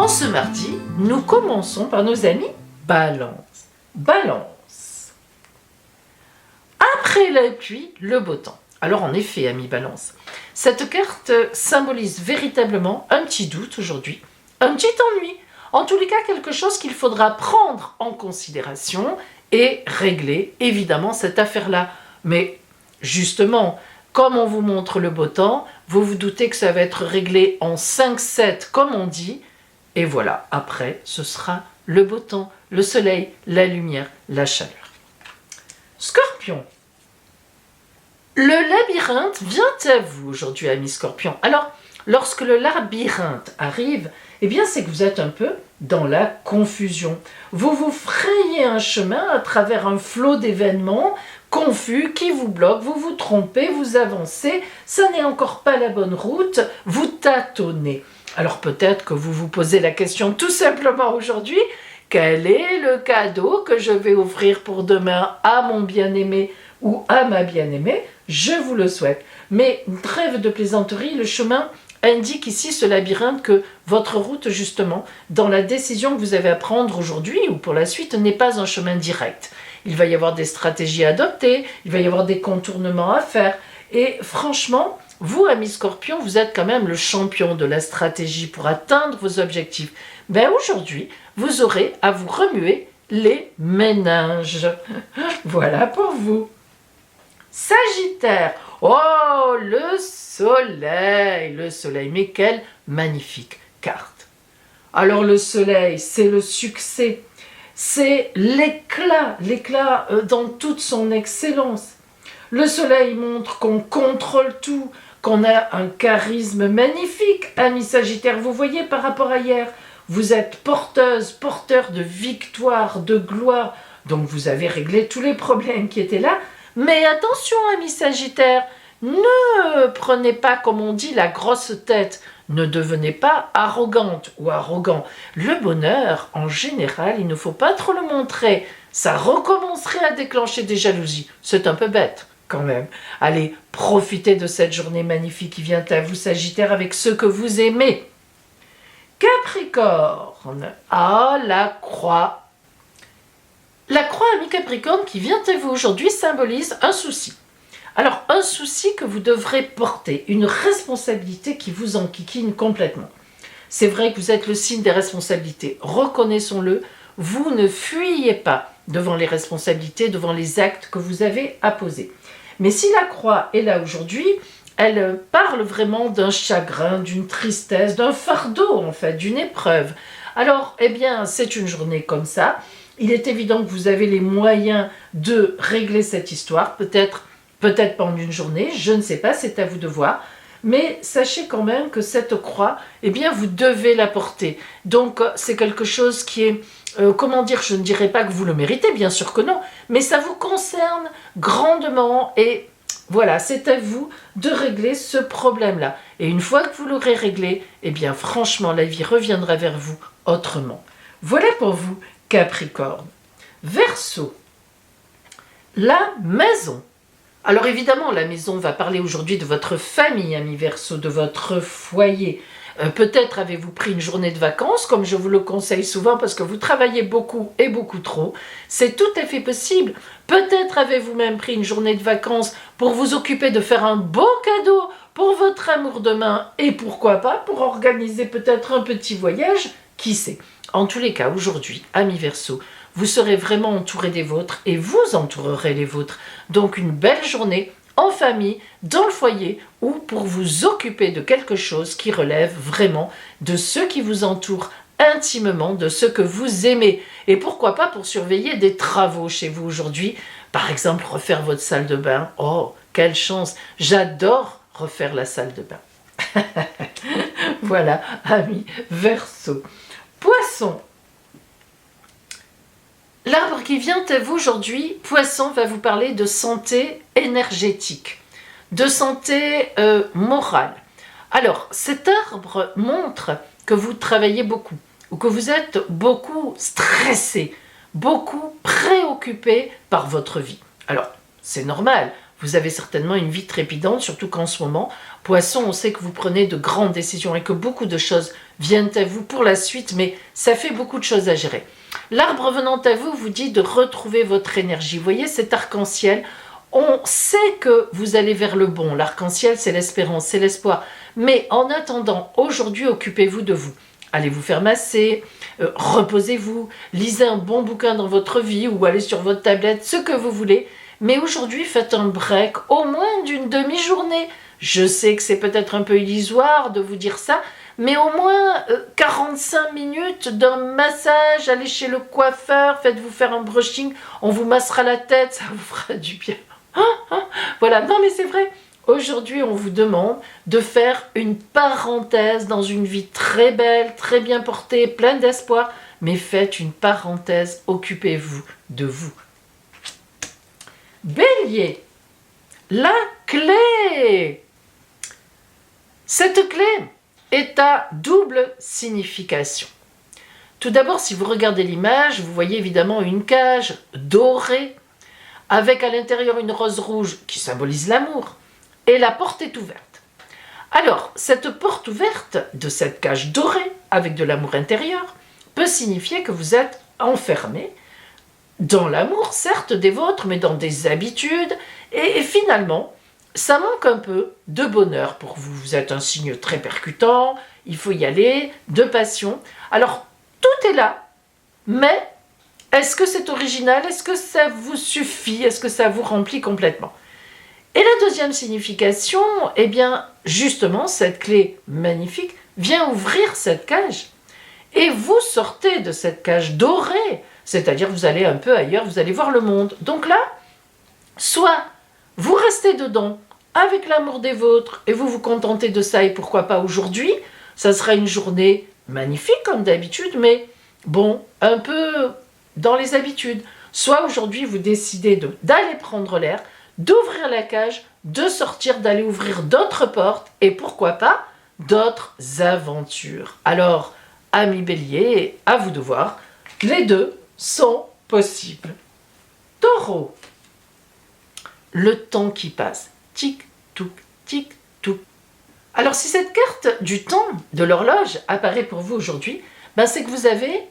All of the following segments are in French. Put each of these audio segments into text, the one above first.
ce mardi, nous commençons par nos amis Balance. Balance. Après la pluie, le beau temps. Alors en effet, amis Balance, cette carte symbolise véritablement un petit doute aujourd'hui, un petit ennui. En tous les cas, quelque chose qu'il faudra prendre en considération et régler, évidemment, cette affaire-là. Mais justement, comme on vous montre le beau temps, vous vous doutez que ça va être réglé en 5-7, comme on dit. Et voilà, après, ce sera le beau temps, le soleil, la lumière, la chaleur. Scorpion. Le labyrinthe vient à vous aujourd'hui, amis Scorpion. Alors, lorsque le labyrinthe arrive, eh bien, c'est que vous êtes un peu dans la confusion. Vous vous frayez un chemin à travers un flot d'événements confus qui vous bloquent, vous vous trompez, vous avancez, ça n'est encore pas la bonne route, vous tâtonnez. Alors peut-être que vous vous posez la question tout simplement aujourd'hui, quel est le cadeau que je vais offrir pour demain à mon bien-aimé ou à ma bien-aimée? Je vous le souhaite. Mais trêve de plaisanterie, le chemin indique ici ce labyrinthe que votre route justement, dans la décision que vous avez à prendre aujourd'hui ou pour la suite, n'est pas un chemin direct. Il va y avoir des stratégies à adopter, il va y avoir des contournements à faire. Et franchement, vous, amis Scorpion, vous êtes quand même le champion de la stratégie pour atteindre vos objectifs. Ben aujourd'hui, vous aurez à vous remuer les méninges. Voilà pour vous. Sagittaire. Oh, le soleil, mais quelle magnifique carte. Alors le soleil, c'est le succès, c'est l'éclat dans toute son excellence. Le soleil montre qu'on contrôle tout, qu'on a un charisme magnifique, ami Sagittaire. Vous voyez par rapport à hier, vous êtes porteur de victoire, de gloire. Donc vous avez réglé tous les problèmes qui étaient là. Mais attention, ami Sagittaire, ne prenez pas, comme on dit, la grosse tête. Ne devenez pas arrogante ou arrogant. Le bonheur, en général, il ne faut pas trop le montrer. Ça recommencerait à déclencher des jalousies. C'est un peu bête, quand même. Allez, profitez de cette journée magnifique qui vient à vous, Sagittaire, avec ceux que vous aimez. Capricorne. Ah, la croix. La croix, ami Capricorne, qui vient à vous aujourd'hui, symbolise un souci. Alors, un souci que vous devrez porter, une responsabilité qui vous enquiquine complètement. C'est vrai que vous êtes le signe des responsabilités, reconnaissons-le, vous ne fuyez pas devant les responsabilités, devant les actes que vous avez à poser. Mais si la croix est là aujourd'hui, elle parle vraiment d'un chagrin, d'une tristesse, d'un fardeau en fait, d'une épreuve. Alors, eh bien, c'est une journée comme ça. Il est évident que vous avez les moyens de régler cette histoire, peut-être pas en une journée, je ne sais pas, c'est à vous de voir. Mais sachez quand même que cette croix, eh bien, vous devez la porter. Donc, c'est quelque chose qui est, comment dire, je ne dirais pas que vous le méritez, bien sûr que non, mais ça vous concerne grandement et voilà, c'est à vous de régler ce problème-là. Et une fois que vous l'aurez réglé, eh bien, franchement, la vie reviendra vers vous autrement. Voilà pour vous, Capricorne. Verseau, la maison. Alors évidemment, la maison va parler aujourd'hui de votre famille, ami Verseau, de votre foyer. Peut-être avez-vous pris une journée de vacances, comme je vous le conseille souvent, parce que vous travaillez beaucoup et beaucoup trop. C'est tout à fait possible. Peut-être avez-vous même pris une journée de vacances pour vous occuper de faire un beau cadeau pour votre amour demain, et pourquoi pas pour organiser peut-être un petit voyage, qui sait. En tous les cas, aujourd'hui, ami Verseau, vous serez vraiment entouré des vôtres et vous entourerez les vôtres. Donc une belle journée en famille, dans le foyer ou pour vous occuper de quelque chose qui relève vraiment de ceux qui vous entourent intimement, de ceux que vous aimez. Et pourquoi pas pour surveiller des travaux chez vous aujourd'hui. Par exemple, refaire votre salle de bain. Oh, quelle chance! J'adore refaire la salle de bain. Voilà, ami Verseau. Poisson. L'arbre qui vient à vous aujourd'hui, Poisson, va vous parler de santé énergétique, de santé morale. Alors, cet arbre montre que vous travaillez beaucoup, ou que vous êtes beaucoup stressé, beaucoup préoccupé par votre vie. Alors, c'est normal, vous avez certainement une vie trépidante, surtout qu'en ce moment, Poisson, on sait que vous prenez de grandes décisions et que beaucoup de choses viennent à vous pour la suite, mais ça fait beaucoup de choses à gérer. L'arbre venant à vous vous dit de retrouver votre énergie. Vous voyez cet arc-en-ciel, on sait que vous allez vers le bon. L'arc-en-ciel, c'est l'espérance, c'est l'espoir. Mais en attendant, aujourd'hui, occupez-vous de vous. Allez vous faire masser, reposez-vous, lisez un bon bouquin dans votre vie ou allez sur votre tablette, ce que vous voulez. Mais aujourd'hui, faites un break, au moins d'une demi-journée. Je sais que c'est peut-être un peu illusoire de vous dire ça, mais au moins 45 minutes d'un massage, allez chez le coiffeur, faites-vous faire un brushing, on vous massera la tête, ça vous fera du bien. Voilà, non mais c'est vrai. Aujourd'hui, on vous demande de faire une parenthèse dans une vie très belle, très bien portée, pleine d'espoir, mais faites une parenthèse, occupez-vous de vous. Bélier, la clé. Cette clé est à double signification. Tout d'abord, si vous regardez l'image, vous voyez évidemment une cage dorée avec à l'intérieur une rose rouge qui symbolise l'amour et la porte est ouverte. Alors, cette porte ouverte de cette cage dorée avec de l'amour intérieur peut signifier que vous êtes enfermé dans l'amour, certes des vôtres, mais dans des habitudes et finalement, ça manque un peu de bonheur pour vous. Vous êtes un signe très percutant, il faut y aller, de passion. Alors, tout est là, mais est-ce que c'est original? Est-ce que ça vous suffit? Est-ce que ça vous remplit complètement? Et la deuxième signification, eh bien, justement, cette clé magnifique vient ouvrir cette cage. Et vous sortez de cette cage dorée, c'est-à-dire vous allez un peu ailleurs, vous allez voir le monde. Donc là, soit vous restez dedans avec l'amour des vôtres et vous vous contentez de ça et pourquoi pas aujourd'hui, ça sera une journée magnifique comme d'habitude, mais bon, un peu dans les habitudes. Soit aujourd'hui vous décidez d'aller prendre l'air, d'ouvrir la cage, de sortir, d'aller ouvrir d'autres portes et pourquoi pas d'autres aventures. Alors, amis Bélier, à vous de voir, les deux sont possibles. Taureau, le temps qui passe, tic-touc, tic-touc. Alors si cette carte du temps de l'horloge apparaît pour vous aujourd'hui, c'est que vous avez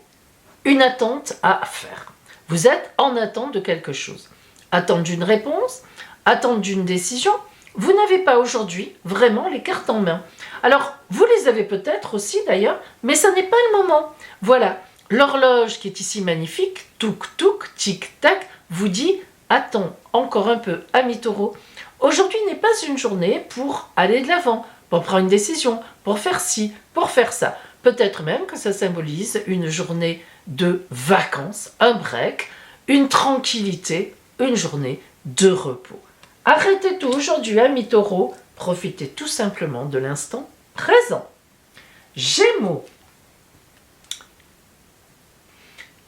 une attente à faire. Vous êtes en attente de quelque chose. Attente d'une réponse, attente d'une décision. Vous n'avez pas aujourd'hui vraiment les cartes en main. Alors, vous les avez peut-être aussi d'ailleurs, mais ça n'est pas le moment. Voilà, l'horloge qui est ici magnifique, touk-touk, tic-tac, vous dit « Attends encore un peu, ami Taureau. Aujourd'hui n'est pas une journée pour aller de l'avant, pour prendre une décision, pour faire ci, pour faire ça. » Peut-être même que ça symbolise une journée de vacances, un break, une tranquillité, une journée de repos. Arrêtez tout aujourd'hui, amis Taureau, profitez tout simplement de l'instant présent. Gémeaux.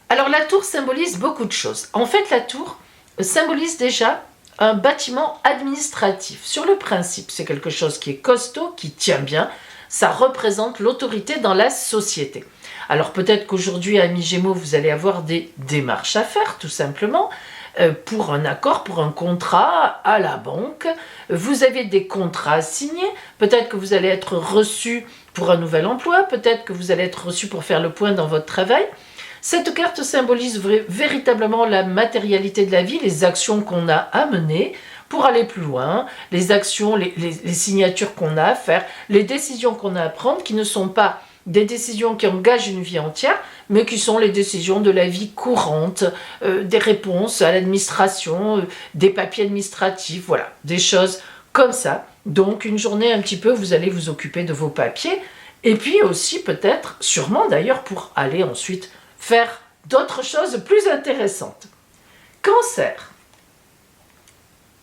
Alors la tour symbolise beaucoup de choses. En fait, la tour symbolise déjà un bâtiment administratif. Sur le principe, c'est quelque chose qui est costaud, qui tient bien. Ça représente l'autorité dans la société. Alors peut-être qu'aujourd'hui, amis Gémeaux, vous allez avoir des démarches à faire, tout simplement, pour un accord, pour un contrat à la banque. Vous avez des contrats à signer. Peut-être que vous allez être reçu pour un nouvel emploi. Peut-être que vous allez être reçu pour faire le point dans votre travail. Cette carte symbolise véritablement la matérialité de la vie, les actions qu'on a à mener pour aller plus loin, les actions, les signatures qu'on a à faire, les décisions qu'on a à prendre qui ne sont pas des décisions qui engagent une vie entière, mais qui sont les décisions de la vie courante, des réponses à l'administration, des papiers administratifs, voilà, des choses comme ça. Donc une journée un petit peu, vous allez vous occuper de vos papiers, et puis aussi peut-être, sûrement d'ailleurs, pour aller ensuite faire d'autres choses plus intéressantes. Cancer.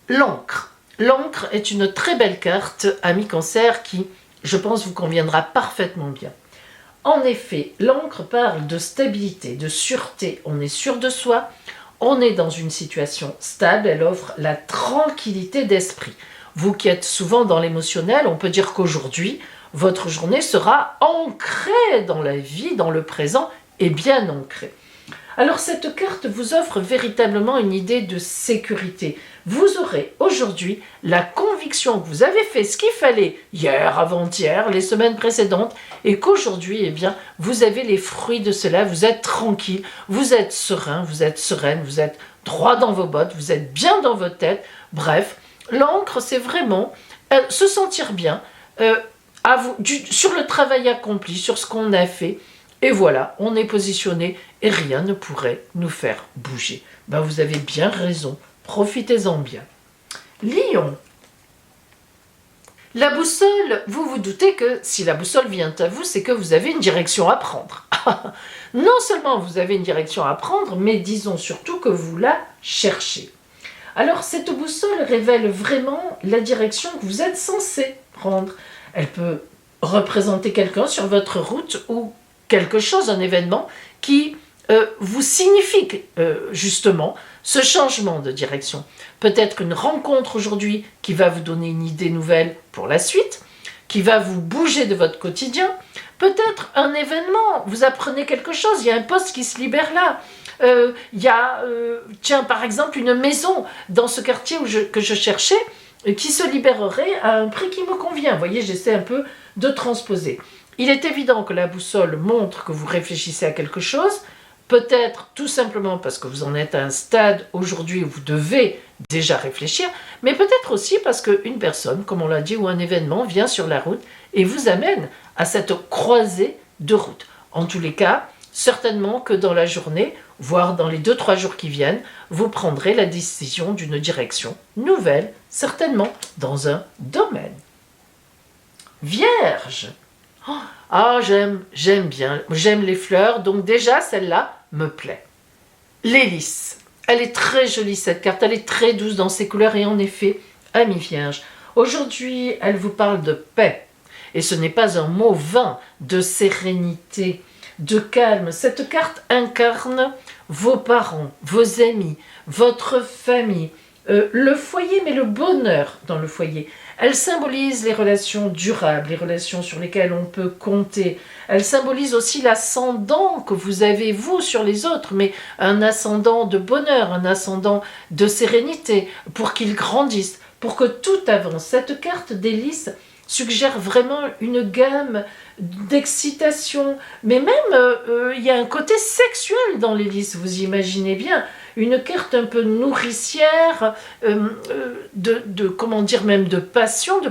L'encre. L'encre est une très belle carte, ami Cancer, qui, je pense, vous conviendra parfaitement bien. En effet, l'encre parle de stabilité, de sûreté. On est sûr de soi, on est dans une situation stable, elle offre la tranquillité d'esprit. Vous qui êtes souvent dans l'émotionnel, on peut dire qu'aujourd'hui, votre journée sera ancrée dans la vie, dans le présent, et bien ancrée. Alors cette carte vous offre véritablement une idée de sécurité. Vous aurez aujourd'hui la conviction que vous avez fait ce qu'il fallait hier, avant-hier, les semaines précédentes, et qu'aujourd'hui, eh bien, vous avez les fruits de cela, vous êtes tranquille, vous êtes serein, vous êtes sereine, vous êtes droit dans vos bottes, vous êtes bien dans votre tête. Bref, l'encre, c'est vraiment se sentir bien sur le travail accompli, sur ce qu'on a fait. Et voilà, on est positionné et rien ne pourrait nous faire bouger. Ben, vous avez bien raison, profitez-en bien. Lion. La boussole, vous vous doutez que si la boussole vient à vous, c'est que vous avez une direction à prendre. Non seulement vous avez une direction à prendre, mais disons surtout que vous la cherchez. Alors cette boussole révèle vraiment la direction que vous êtes censé prendre. Elle peut représenter quelqu'un sur votre route ou quelque chose, un événement qui vous signifie justement ce changement de direction. Peut-être une rencontre aujourd'hui qui va vous donner une idée nouvelle pour la suite, qui va vous bouger de votre quotidien. Peut-être un événement, vous apprenez quelque chose, il y a un poste qui se libère là. Il y a, tiens, par exemple, une maison dans ce quartier que je cherchais qui se libérerait à un prix qui me convient. Vous voyez, j'essaie un peu de transposer. Il est évident que la boussole montre que vous réfléchissez à quelque chose, peut-être tout simplement parce que vous en êtes à un stade aujourd'hui où vous devez déjà réfléchir, mais peut-être aussi parce qu'une personne, comme on l'a dit, ou un événement vient sur la route et vous amène à cette croisée de route. En tous les cas, certainement que dans la journée, voire dans les 2-3 jours qui viennent, vous prendrez la décision d'une direction nouvelle, certainement dans un domaine. Vierge. Ah, j'aime bien, j'aime les fleurs, donc déjà celle-là me plaît. L'hélice, elle est très jolie cette carte, elle est très douce dans ses couleurs et en effet, amie Vierge, aujourd'hui elle vous parle de paix et ce n'est pas un mot vain, de sérénité, de calme. Cette carte incarne vos parents, vos amis, votre famille, le foyer, mais le bonheur dans le foyer. Elle symbolise les relations durables, les relations sur lesquelles on peut compter. Elle symbolise aussi l'ascendant que vous avez, vous, sur les autres, mais un ascendant de bonheur, un ascendant de sérénité, pour qu'ils grandissent, pour que tout avance. Cette carte d'hélice suggère vraiment une gamme d'excitation, mais même il y a un côté sexuel dans l'hélice, vous imaginez bien, une carte un peu nourricière, comment dire, même de passion,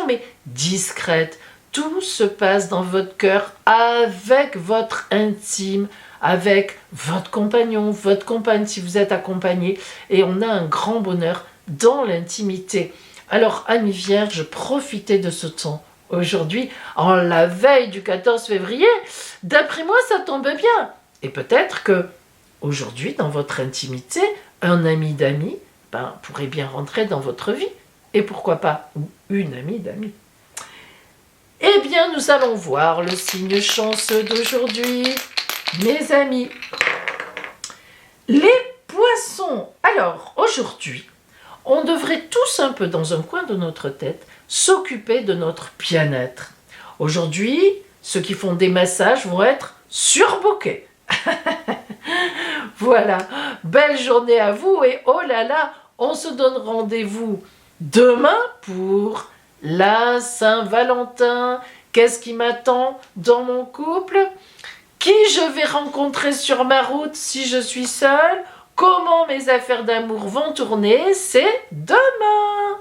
mais discrète. Tout se passe dans votre cœur avec votre intime, avec votre compagnon, votre compagne si vous êtes accompagné, et on a un grand bonheur dans l'intimité. Alors, amis Vierge, profitez de ce temps. Aujourd'hui, en la veille du 14 février, d'après moi, ça tombe bien. Et peut-être que aujourd'hui, dans votre intimité, un ami d'amis pourrait bien rentrer dans votre vie. Et pourquoi pas, ou une amie d'amis. Eh bien, nous allons voir le signe chanceux d'aujourd'hui, mes amis. Les poissons. Alors, aujourd'hui, on devrait tous un peu dans un coin de notre tête s'occuper de notre bien-être. Aujourd'hui, ceux qui font des massages vont être surbookés. Voilà, belle journée à vous et oh là là, on se donne rendez-vous demain pour la Saint-Valentin. Qu'est-ce qui m'attend dans mon couple? Qui je vais rencontrer sur ma route si je suis seule? Comment mes affaires d'amour vont tourner? C'est demain!